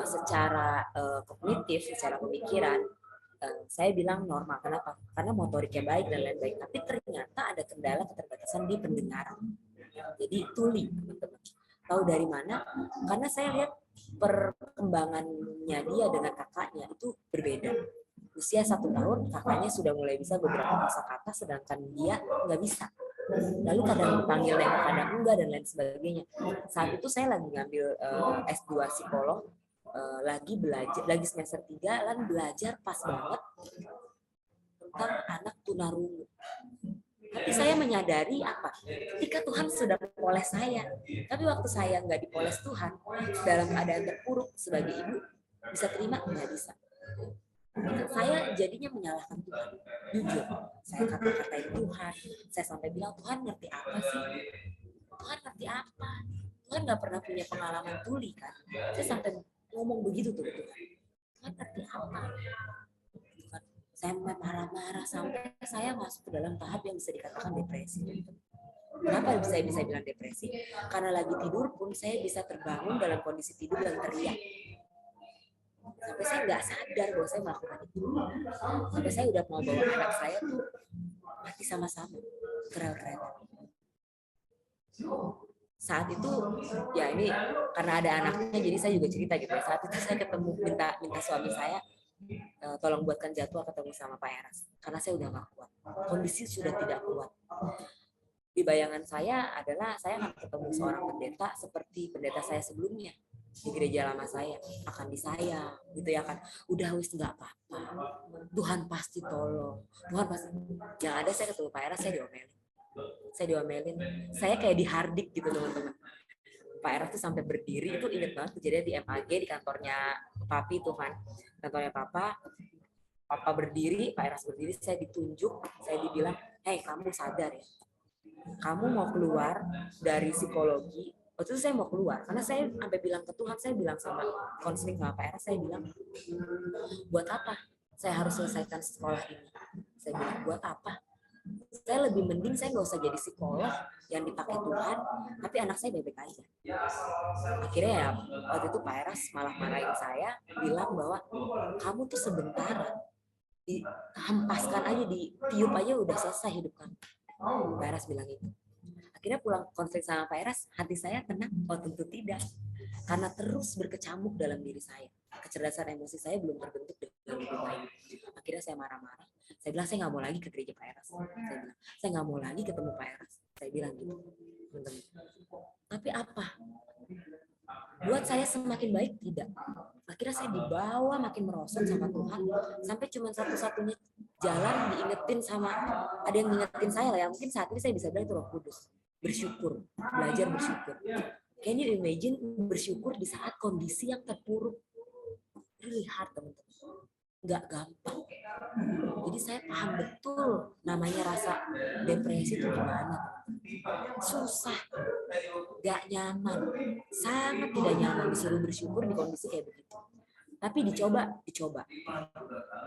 secara kognitif, secara pemikiran, saya bilang normal. Kenapa? Karena motoriknya baik dan lain-lain. Tapi ternyata ada kendala keterbatasan di pendengaran. Jadi tuli, teman-teman. Tahu dari mana? Karena saya lihat perkembangannya dia dengan kakaknya itu berbeda. Usia 1 tahun, kakaknya sudah mulai bisa beberapa kosakata, sedangkan dia nggak bisa. Lalu kadang dipanggil nengok, kadang enggak, dan lain sebagainya. Saat itu saya lagi ngambil S2 psikolog, lagi belajar, lagi semester 3, lagi belajar pas banget tentang anak tunarungu. Tapi saya menyadari apa? Ketika Tuhan sudah mempoles saya, tapi waktu saya nggak dipoles Tuhan, dalam keadaan terpuruk sebagai ibu, bisa terima? Nggak bisa. Saya jadinya menyalahkan Tuhan. Jujur, saya kata-katain Tuhan. Saya sampai bilang, Tuhan ngerti apa sih? Tuhan ngerti apa? Tuhan nggak pernah punya pengalaman tuli kan? Saya sampai ngomong begitu tuh Tuhan. Tuhan ngerti apa? Saya marah-marah sampai saya masuk ke dalam tahap yang bisa dikatakan depresi. Kenapa saya bisa bilang depresi? Karena lagi tidur pun saya bisa terbangun dalam kondisi tidur dan teriak. Sampai saya nggak sadar bahwa saya melakukan itu. Sampai saya udah mau bawa anak saya tuh mati sama-sama. Keren-keren. Saat itu ya ini karena ada anaknya jadi saya juga cerita gitu ya. Saat itu saya ketemu minta suami saya tolong buatkan jadwal ketemu sama Pak Eras karena saya udah nggak kuat, kondisi sudah tidak kuat. Di bayangan saya adalah saya akan ketemu seorang pendeta seperti pendeta saya sebelumnya di gereja lama saya, akan disayang gitu ya kan, udah wis nggak apa-apa, Tuhan pasti tolong, Tuhan pasti. Yang ada saya ketemu Pak Eras, saya diomelin, saya kayak dihardik gitu teman-teman. Pak Eras tuh sampai berdiri, itu inget banget kejadian di MAG di kantornya Papi tuh kan, kantornya Papa berdiri, Pak Eras berdiri, saya ditunjuk, saya dibilang, hei kamu sadar ya, kamu mau keluar dari psikologi. Waktu itu saya mau keluar, karena saya sampai bilang ke Tuhan, saya bilang sama konseling sama Pak Eras, saya bilang, buat apa saya harus selesaikan sekolah ini? Saya bilang, buat apa? Saya lebih mending saya nggak usah jadi psikolog yang dipakai Tuhan, tapi anak saya baik-baik aja. Akhirnya ya waktu itu Pak Eras malah marahin saya, bilang bahwa kamu tuh sebentar dihempaskan aja, ditiup aja udah selesai hidup kamu. Pak Eras bilang itu. Akhirnya pulang konflik sama Pak Eras, hati saya tenang? Oh tentu tidak, karena terus berkecamuk dalam diri saya. Kecerdasan emosi saya belum terbentuk dengan lebih baik. Akhirnya saya marah-marah. Saya bilang saya nggak mau lagi ke gereja Pak Eras. Saya nggak mau lagi ketemu Pak Eras. Saya bilang gitu. Tapi apa? Buat saya semakin baik tidak. Akhirnya saya dibawa makin merosot sama Tuhan. Sampai cuma satu-satunya jalan diingetin sama, ada yang ngingetin saya lah ya. Mungkin saat ini saya bisa bilang itu Roh Kudus. Bersyukur, belajar bersyukur. Can you imagine bersyukur di saat kondisi yang terpuruk? Really hard teman-teman. Nggak gampang. Jadi saya paham betul namanya rasa depresi itu gimana. Susah, nggak nyaman, sangat tidak nyaman disuruh bersyukur di kondisi kayak begitu. Tapi dicoba,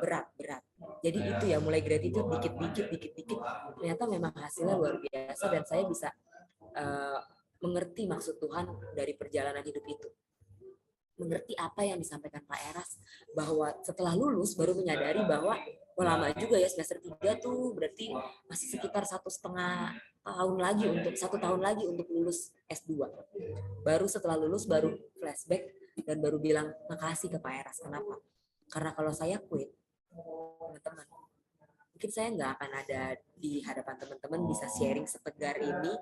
berat. Jadi itu ya mulai gratitude dikit-dikit. Ternyata memang hasilnya luar biasa dan saya bisa mengerti maksud Tuhan dari perjalanan hidup itu. Mengerti apa yang disampaikan Pak Eras, bahwa setelah lulus baru menyadari bahwa lama juga ya, semester 3 tuh berarti masih sekitar 1,5 tahun lagi untuk 1 tahun lagi untuk lulus S2. Baru setelah lulus baru flashback dan baru bilang makasih ke Pak Eras. Kenapa? Karena kalau saya quit, teman-teman, mungkin saya nggak akan ada di hadapan teman-teman bisa sharing setegar ini,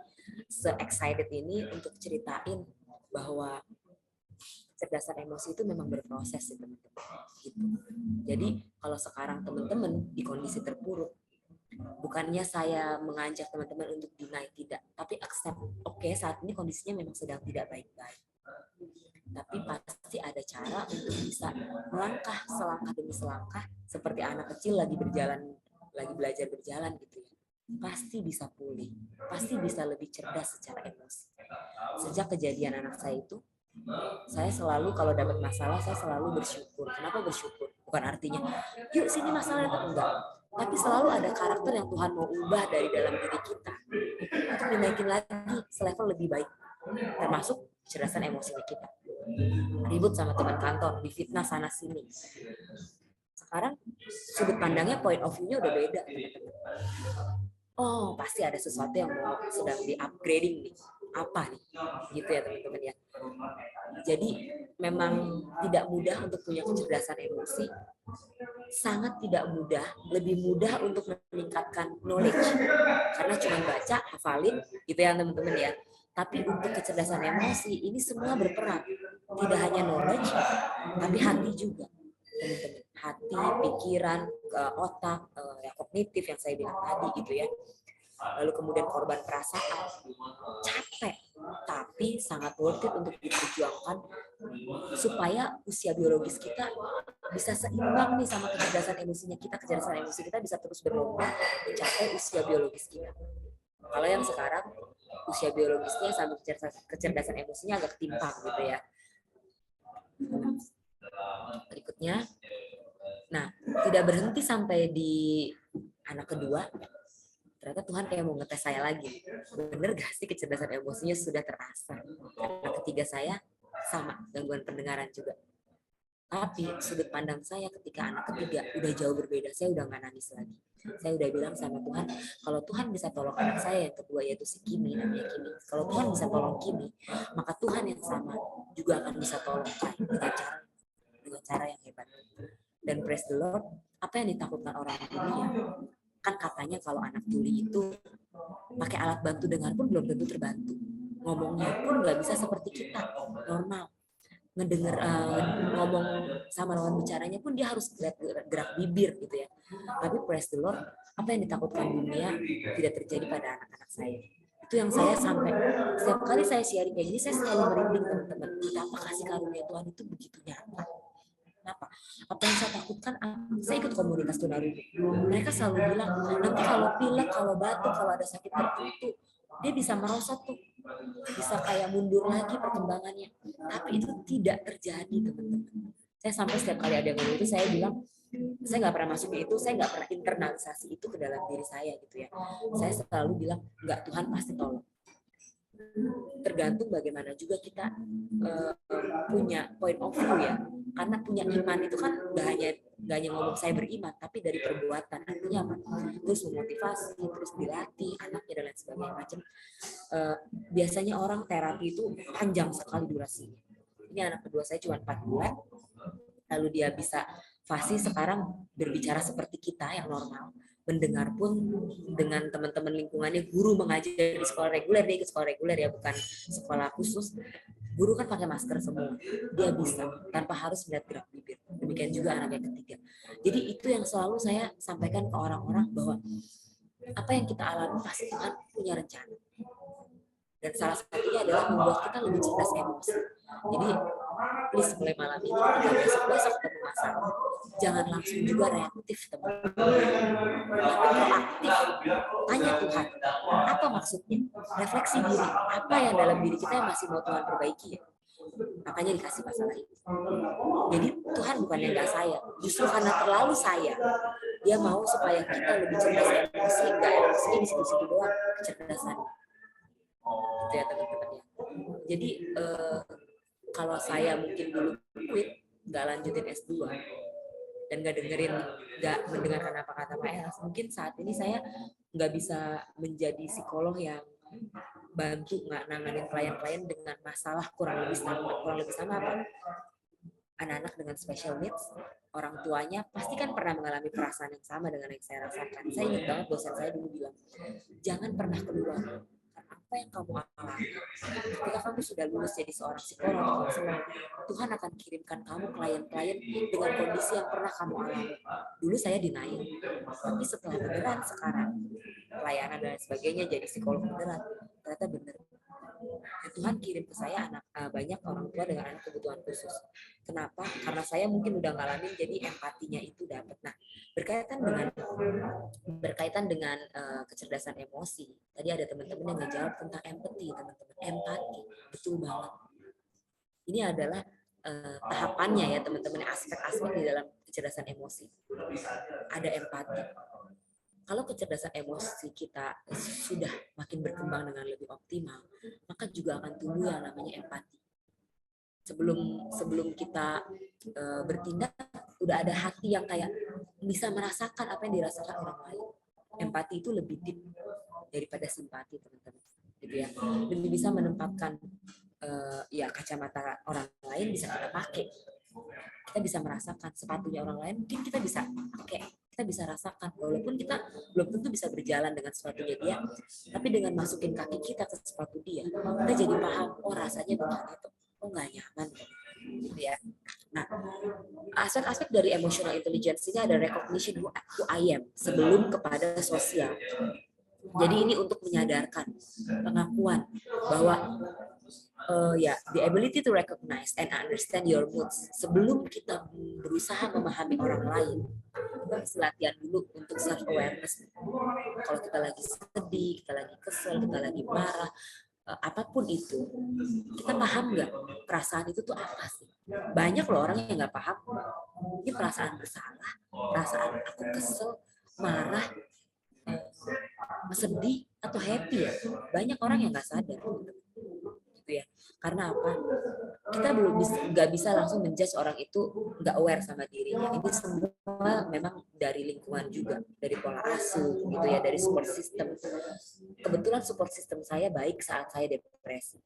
se-excited ini untuk ceritain bahwa kecerdasan emosi itu memang berproses sih teman-teman. Gitu. Jadi kalau sekarang teman-teman di kondisi terpuruk, bukannya saya mengajak teman-teman untuk deny, tidak, tapi accept. Oke, saat ini kondisinya memang sedang tidak baik-baik. Tapi pasti ada cara untuk bisa melangkah selangkah demi selangkah seperti anak kecil lagi belajar berjalan gitu ya. Pasti bisa pulih, pasti bisa lebih cerdas secara emosi. Sejak kejadian anak saya itu, saya selalu kalau dapat masalah saya selalu bersyukur. Kenapa bersyukur? Bukan artinya yuk sini masalah itu, enggak. Tapi selalu ada karakter yang Tuhan mau ubah dari dalam diri kita untuk dinaikin lagi selevel lebih baik, termasuk kecerdasan emosinya kita. Ribut sama teman kantor, difitnah sana sini. Sekarang sudut pandangnya, point of view-nya udah beda, teman-teman. Oh, pasti ada sesuatu yang mau sedang di-upgrading nih. Apa nih? Gitu ya teman-teman ya. Jadi memang tidak mudah untuk punya kecerdasan emosi. Sangat tidak mudah, lebih mudah untuk meningkatkan knowledge. Karena cuma baca, hafalin, gitu ya teman-teman ya. Tapi untuk kecerdasan emosi, ini semua berperan. Tidak hanya knowledge, tapi hati juga. Teman-teman. Hati, pikiran, otak, kognitif yang saya bilang tadi gitu ya. Lalu kemudian korban perasaan, capek, tapi sangat worth it untuk diperjuangkan supaya usia biologis kita bisa seimbang nih sama kecerdasan emosinya kita. Kecerdasan emosi kita bisa terus berlomba mencapai usia biologis kita. Kalau yang sekarang usia biologisnya sama kecerdasan emosinya agak timpang gitu ya. Berikutnya, nah tidak berhenti sampai di anak kedua. Ternyata Tuhan kayak mau ngetes saya lagi. Bener gak sih kecerdasan emosinya sudah terasa? Anak ketiga saya sama, gangguan pendengaran juga. Tapi sudut pandang saya ketika anak ketiga udah jauh berbeda. Saya udah gak nangis lagi. Saya udah bilang sama Tuhan, kalau Tuhan bisa tolong anak saya yang kedua yaitu si Kimi, namanya Kimi. Kalau Tuhan bisa tolong Kimi, maka Tuhan yang sama juga akan bisa tolong Kai dengan cara yang hebat. Dan praise the Lord, apa yang ditakutkan orang dunia? Kan katanya kalau anak tuli itu pakai alat bantu dengar pun belum tentu terbantu. Ngomongnya pun nggak bisa seperti kita, normal. Ngedenger, ngomong sama lawan bicaranya pun dia harus gerak bibir gitu ya. Tapi praise the Lord, apa yang ditakutkan dunia tidak terjadi pada anak-anak saya. Itu yang saya sampai, setiap kali saya sharing kayak gini, saya selalu merinding teman-teman. Betapa kasih karunia Tuhan itu begitu nyata. Kenapa? Apa yang saya takutkan, saya ikut komunitas tunarungu. Mereka selalu bilang, nanti kalau pilek, kalau batuk, kalau ada sakit tertentu, dia bisa merosot tuh. Bisa kayak mundur lagi perkembangannya. Tapi itu tidak terjadi, teman-teman. Saya sampai setiap kali ada yang ngomong itu, saya bilang, saya nggak pernah masuk ke itu, saya nggak pernah internalisasi itu ke dalam diri saya gitu ya. Saya selalu bilang, nggak, Tuhan pasti tolong. Tergantung bagaimana juga kita punya point of view ya, karena punya iman itu kan gak hanya ngomong saya beriman, tapi dari perbuatan. Artinya apa? Terus memotivasi, terus dilatih anaknya dan lain sebagainya macam. Biasanya orang terapi itu panjang sekali durasinya. Ini anak kedua saya cuma 4 bulan, lalu dia bisa fasih sekarang berbicara seperti kita yang normal. Mendengar pun dengan teman-teman lingkungannya, guru mengajar di sekolah reguler, dia ikut sekolah reguler ya, bukan sekolah khusus. Guru kan pakai masker semua, dia bisa tanpa harus melihat gerak bibir. Demikian juga anak yang ketiga. Jadi itu yang selalu saya sampaikan ke orang-orang bahwa apa yang kita alami pasti Tuhan punya rencana. Dan salah satunya adalah membuat kita lebih cerdas emosi. Jadi please mulai malam ini ketika besok ketemu masalah, jangan langsung juga reaktif teman-teman. Tapi proaktif. Tanya Tuhan, apa maksudnya? Refleksi diri, apa yang dalam diri kita yang masih mau Tuhan perbaiki ya? Makanya dikasih masalah itu. Jadi Tuhan bukan yang nggak sayang, justru karena terlalu sayang, dia mau supaya kita lebih cerdas emosi, nggak emosinya di situ-situ doang, kecerdasan. Gitu ya teman-teman ya. Jadi kalau saya mungkin dulu quit, nggak lanjutin S2 dan nggak mendengarkan apa kata Pak Els, mungkin saat ini saya nggak bisa menjadi psikolog yang bantu nggak nanganin klien-klien dengan masalah kurang lebih sama apa? Anak-anak dengan special needs, orang tuanya pasti kan pernah mengalami perasaan yang sama dengan yang saya rasakan. Saya ingat banget dosen saya dulu bilang, jangan pernah keluar. Apa yang kamu alami ketika kamu sudah lulus jadi seorang psikolog, konselor, Tuhan akan kirimkan kamu klien-klien dengan kondisi yang pernah kamu alami. Dulu saya denial, tapi setelah beneran sekarang pelayanan dan sebagainya jadi psikolog beneran, ternyata bener. Tuhan kirim ke saya banyak orang tua dengan anak kebutuhan khusus. Kenapa? Karena saya mungkin udah ngalamin, jadi empatinya itu dapat. Nah, berkaitan dengan kecerdasan emosi. Tadi ada teman-teman yang ngejawab tentang empati, teman-teman. Empati, betul banget. Ini adalah tahapannya ya teman-teman, aspek-aspek di dalam kecerdasan emosi. Ada empati. Kalau kecerdasan emosi kita sudah makin berkembang dengan lebih optimal, maka juga akan tumbuh yang namanya empati. Sebelum kita bertindak, udah ada hati yang kayak bisa merasakan apa yang dirasakan orang lain. Empati itu lebih deep daripada simpati, teman-teman. Gitu ya. Lebih bisa menempatkan ya kacamata orang lain bisa kita pakai. Kita bisa merasakan sepatunya orang lain, mungkin kita bisa pakai. Kita bisa rasakan, walaupun kita belum tentu bisa berjalan dengan sepatunya dia, tapi dengan masukin kaki kita ke sepatu dia, kita jadi paham, oh rasanya begini tuh, oh nggak nyaman, gitu ya. Nah, aspek-aspek dari emotional intelligence ini ada recognition who I am sebelum kepada sosial. Jadi ini untuk menyadarkan pengakuan bahwa the ability to recognize and understand your moods sebelum kita berusaha memahami orang lain. Kita harus latihan dulu untuk self awareness. Kalau kita lagi sedih, kita lagi kesel, kita lagi marah, apapun itu, kita paham nggak perasaan itu tuh apa sih? Banyak loh orang yang nggak paham. Ini perasaan bersalah, perasaan aku kesel, marah, sedih atau happy ya. Banyak orang yang nggak sadar. Gitu ya. Karena apa? Kita belum nggak bisa langsung menjudge orang itu nggak aware sama dirinya. Ini semua memang dari lingkungan juga, dari pola asuh gitu ya, dari support system. Kebetulan support system saya baik saat saya depresi.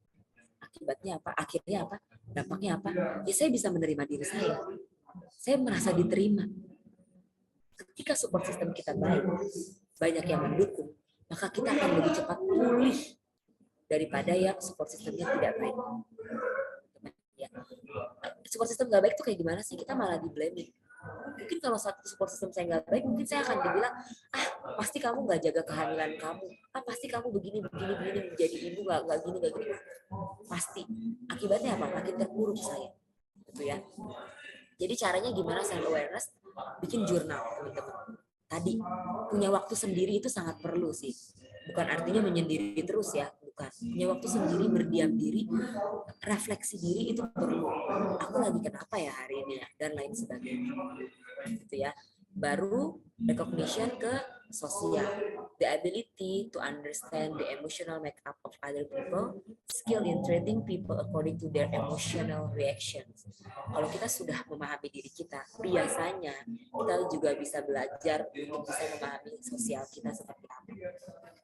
Akibatnya apa? Akhirnya apa? Dampaknya apa? Ya saya bisa menerima diri saya. Saya merasa diterima. Ketika support system kita baik, banyak yang mendukung, maka kita akan lebih cepat pulih daripada yang support systemnya tidak baik. Ya. Support system nggak baik itu kayak gimana sih? Kita malah di-blaming. Mungkin kalau satu support system saya nggak baik, mungkin saya akan dibilang, pasti kamu nggak jaga kehamilan kamu, pasti kamu begini menjadi ibu nggak gini. Pasti. Akibatnya apa? Makin terpuruk saya. Gitu ya. Jadi caranya gimana self awareness? Bikin jurnal, teman-teman. Tadi punya waktu sendiri itu sangat perlu sih. Bukan artinya menyendiri terus ya, bukan. Punya waktu sendiri, berdiam diri, refleksi diri itu perlu. Aku lagi kenapa ya hari ini ya, dan lain sebagainya. Gitu ya. Baru recognition ke sosial. The ability to understand the emotional makeup of other people, skill in treating people according to their emotional reactions. Kalau kita sudah memahami diri kita, biasanya kita juga bisa belajar untuk bisa memahami sosial kita seperti apa.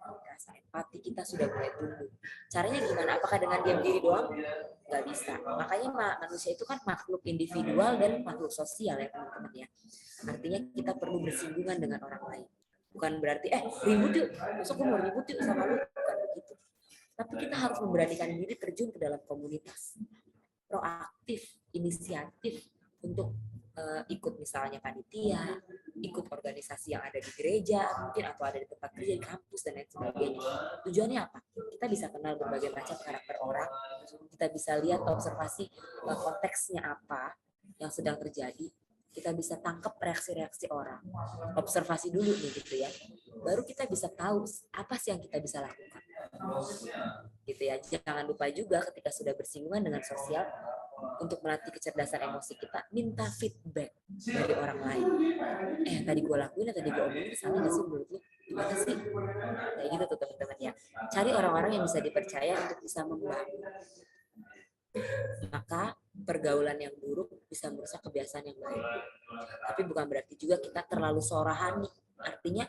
Rasa empati kita sudah mulai tumbuh. Caranya gimana? Apakah dengan diam diri doang? Nggak bisa. Makanya manusia itu kan makhluk individual dan makhluk sosial ya teman-teman ya. Artinya kita perlu bersinggungan dengan orang lain. Bukan berarti ribut yuk, masuk mau ribut yuk sama lu, bukan begitu. Tapi kita harus memberanikan diri terjun ke dalam komunitas, proaktif, inisiatif untuk ikut misalnya panitia, ikut organisasi yang ada di gereja, mungkin atau ada di tempat kerja, di kampus dan lain sebagainya. Tujuannya apa? Kita bisa kenal berbagai macam karakter orang, kita bisa lihat observasi konteksnya apa yang sedang terjadi. Kita bisa tangkap reaksi-reaksi orang, observasi dulu nih gitu ya, baru kita bisa tahu apa sih yang kita bisa lakukan, gitu ya. Jangan lupa juga ketika sudah bersinggungan dengan sosial, untuk melatih kecerdasan emosi kita, minta feedback dari orang lain. Tadi gue lakuin, tadi gue omongin, salah nggak sih menurut lu? Gimana sih? Kayak gitu tuh teman-teman ya. Cari orang-orang yang bisa dipercaya untuk bisa membantu. Maka pergaulan yang buruk bisa merusak kebiasaan yang baik. Tapi bukan berarti juga kita terlalu sorahani. Artinya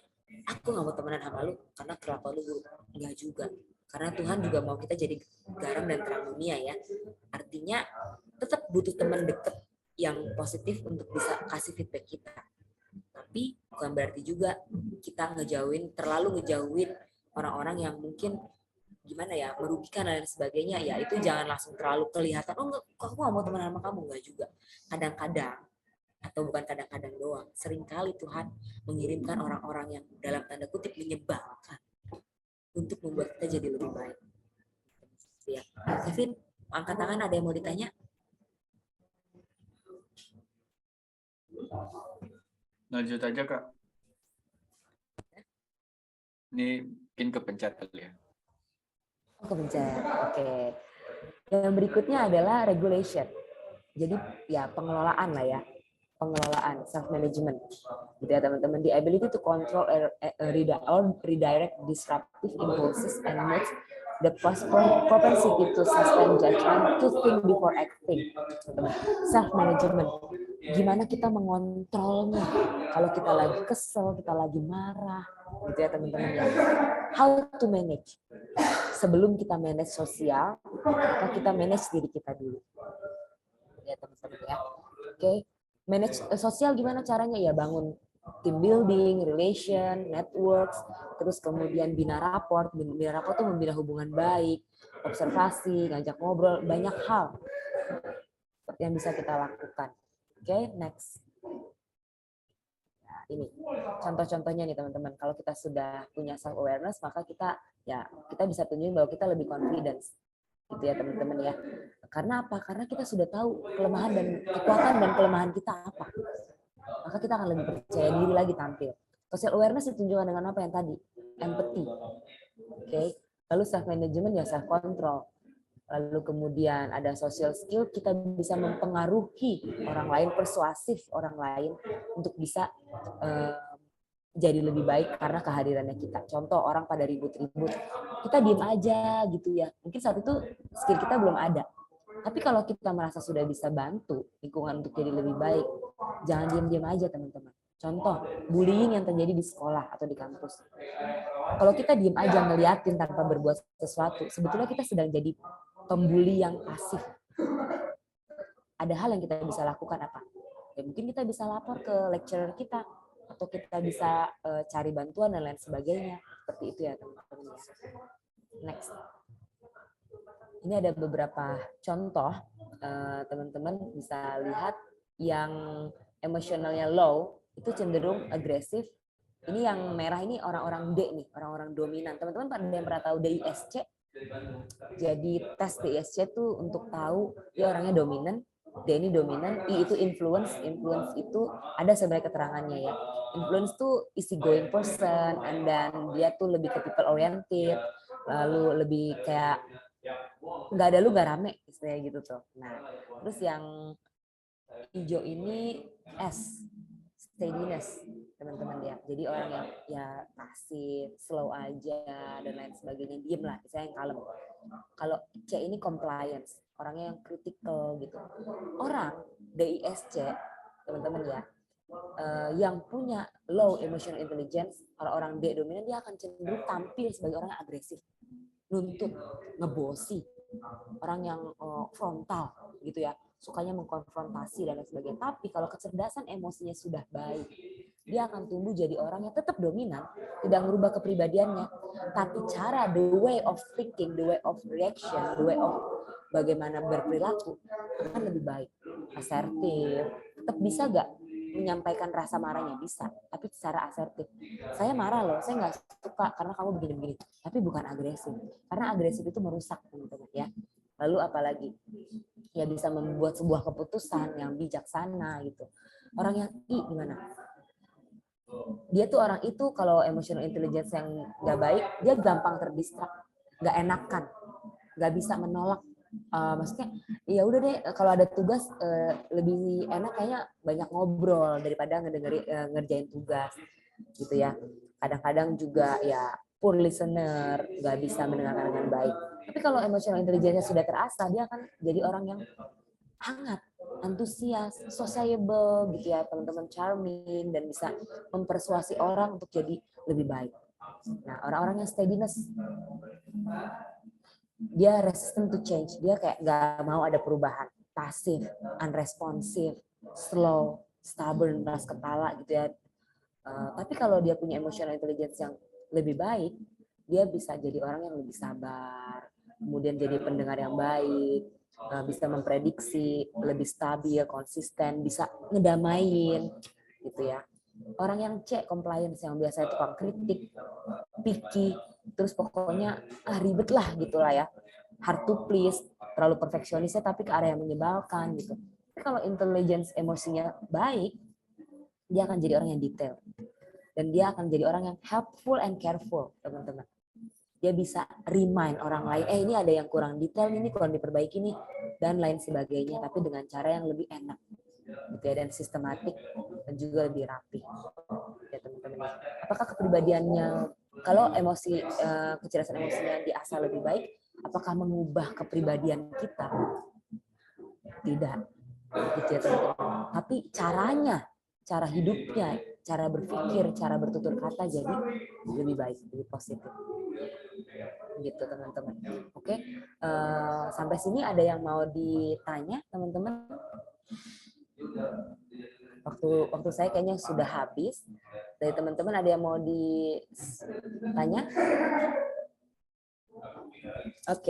aku nggak mau temenan sama lu karena kelakuan lu buruk. Enggak juga. Karena Tuhan juga mau kita jadi garam dan terang dunia ya. Artinya tetap butuh teman dekat yang positif untuk bisa kasih feedback kita. Tapi bukan berarti juga kita terlalu ngejauhin orang-orang yang mungkin gimana ya, merugikan dan sebagainya. Ya itu jangan langsung terlalu kelihatan, oh enggak, aku gak mau teman sama kamu. Enggak juga. Kadang-kadang, atau bukan kadang-kadang doang, seringkali Tuhan mengirimkan orang-orang yang dalam tanda kutip menyebalkan untuk membuat kita jadi lebih baik. Ya. Kevin, angkat tangan, ada yang mau ditanya? Lanjut aja, Kak. Ini mungkin kepencet kali ya. Oh, kepencet. Oke. Yang berikutnya adalah regulation. Jadi ya pengelolaan lah ya. Pengelolaan, self-management. Gitu ya teman-teman. The ability to control or redirect disruptive impulses and moods, the propensity to suspend judgment, to think before acting. Self-management. Gimana kita mengontrolnya. Kalau kita lagi kesel, kita lagi marah. Gitu ya teman-teman ya. How to manage. Sebelum kita manage sosial, maka kita manage diri kita dulu. Ya teman-teman ya. Oke. Manage sosial gimana caranya? Ya bangun team building, relation, networks, terus kemudian bina raport. Bina raport itu membina hubungan baik, observasi, ngajak ngobrol, banyak hal yang bisa kita lakukan. Oke, next. Nah, ini contoh-contohnya nih teman-teman. Kalau kita sudah punya self awareness, maka kita bisa tunjukin bahwa kita lebih confidence. Gitu ya teman-teman ya. Karena apa? Karena kita sudah tahu kelemahan dan kekuatan dan kelemahan kita apa. Maka kita akan lebih percaya diri lagi tampil. Social awareness ditunjukkan dengan apa yang tadi? Empathy. Oke. Lalu self management ya self control. Lalu kemudian ada social skill, kita bisa mempengaruhi orang lain, persuasif orang lain untuk bisa jadi lebih baik karena kehadirannya kita. Contoh, orang pada ribut-ribut, kita diem aja gitu ya. Mungkin saat itu skill kita belum ada. Tapi kalau kita merasa sudah bisa bantu lingkungan untuk jadi lebih baik, jangan diem-diem aja teman-teman. Contoh, bullying yang terjadi di sekolah atau di kampus. Kalau kita diem aja ngeliatin tanpa berbuat sesuatu, sebetulnya kita sedang jadi pembuli yang pasif. Ada hal yang kita bisa lakukan apa? Ya, mungkin kita bisa lapor ke lecturer kita, atau kita bisa cari bantuan dan lain sebagainya. Seperti itu ya teman-teman. Next. Ini ada beberapa contoh, teman-teman bisa lihat yang emosionalnya low, itu cenderung agresif. Ini yang merah ini orang-orang D nih, orang-orang dominan. Teman-teman pada yang pernah tahu DISC? Jadi tes DISC itu untuk tahu dia orangnya dominan, D ini dominan, I itu influence. Influence itu ada sebenarnya keterangannya ya. Influence tuh easy going person, and then dia tuh lebih ke people oriented, lalu lebih kayak nggak ada lu nggak rame, istilahnya gitu tuh. Nah, terus yang hijau ini S, steadiness teman-teman ya. Jadi orang yang ya pasif, slow aja dan lain sebagainya, diem lah, misalnya yang kalem. Kalau C ini compliance, orangnya yang critical gitu. Orang DISC teman-teman ya, yang punya low emotional intelligence, kalau orang D dominan dia akan cenderung tampil sebagai orang yang agresif, nuntut, ngebosi, orang yang frontal gitu ya, sukanya mengkonfrontasi dan lain sebagainya. Tapi kalau kecerdasan emosinya sudah baik, dia akan tumbuh jadi orang yang tetap dominan, tidak merubah kepribadiannya, tapi cara, the way of thinking, the way of reaction, the way of bagaimana berperilaku akan lebih baik, asertif. Tetap bisa gak menyampaikan rasa marahnya? Bisa, tapi secara asertif. Saya marah loh, saya nggak suka karena kamu begini-begini, tapi bukan agresif, karena agresif itu merusak teman-teman ya. Lalu apalagi ya, bisa membuat sebuah keputusan yang bijaksana gitu. Orang yang I gimana? Dia tuh orang itu kalau emotional intelligence yang nggak baik, dia gampang terdistrak, nggak enakan, nggak bisa menolak. Maksudnya ya udah deh, kalau ada tugas lebih enak kayaknya banyak ngobrol daripada ngerjain tugas gitu ya. Kadang-kadang juga ya poor listener, nggak bisa mendengarkan dengan baik. Tapi kalau emotional intelligence-nya sudah terasah, dia akan jadi orang yang hangat, antusias, sociable gitu ya teman-teman, charming, dan bisa mempersuasi orang untuk jadi lebih baik. Nah, orang-orang yang steadiness, dia resistant to change, dia kayak nggak mau ada perubahan. pasif, unresponsive, slow, stubborn, keras kepala gitu ya. Tapi kalau dia punya emotional intelligence yang lebih baik, dia bisa jadi orang yang lebih sabar, kemudian jadi pendengar yang baik, bisa memprediksi, lebih stabil, konsisten, bisa ngedamain gitu ya. Orang yang C, compliance, yang biasanya tukang kritik, picky, terus pokoknya ribet lah gitulah ya, hard to please, terlalu perfeksionisnya tapi ke arah yang menyebalkan gitu. Tapi kalau intelligence emosinya baik, dia akan jadi orang yang detail. Dan dia akan jadi orang yang helpful and careful, teman-teman. Dia bisa remind orang lain, ini ada yang kurang detail, ini kurang diperbaiki nih, dan lain sebagainya, tapi dengan cara yang lebih enak, gitu ya, dan sistematik, dan juga lebih rapi. Ya, teman-teman. Apakah kepribadiannya, kalau emosi, kecerdasan emosinya diasah lebih baik, apakah mengubah kepribadian kita? Tidak, gitu ya, teman-teman. Tapi caranya, cara hidupnya, cara berpikir, cara bertutur kata jadi lebih baik, lebih positif. Gitu teman-teman. Oke, sampai sini ada yang mau ditanya teman-teman? Waktu saya kayaknya sudah habis. Dari teman-teman ada yang mau ditanya? Oke.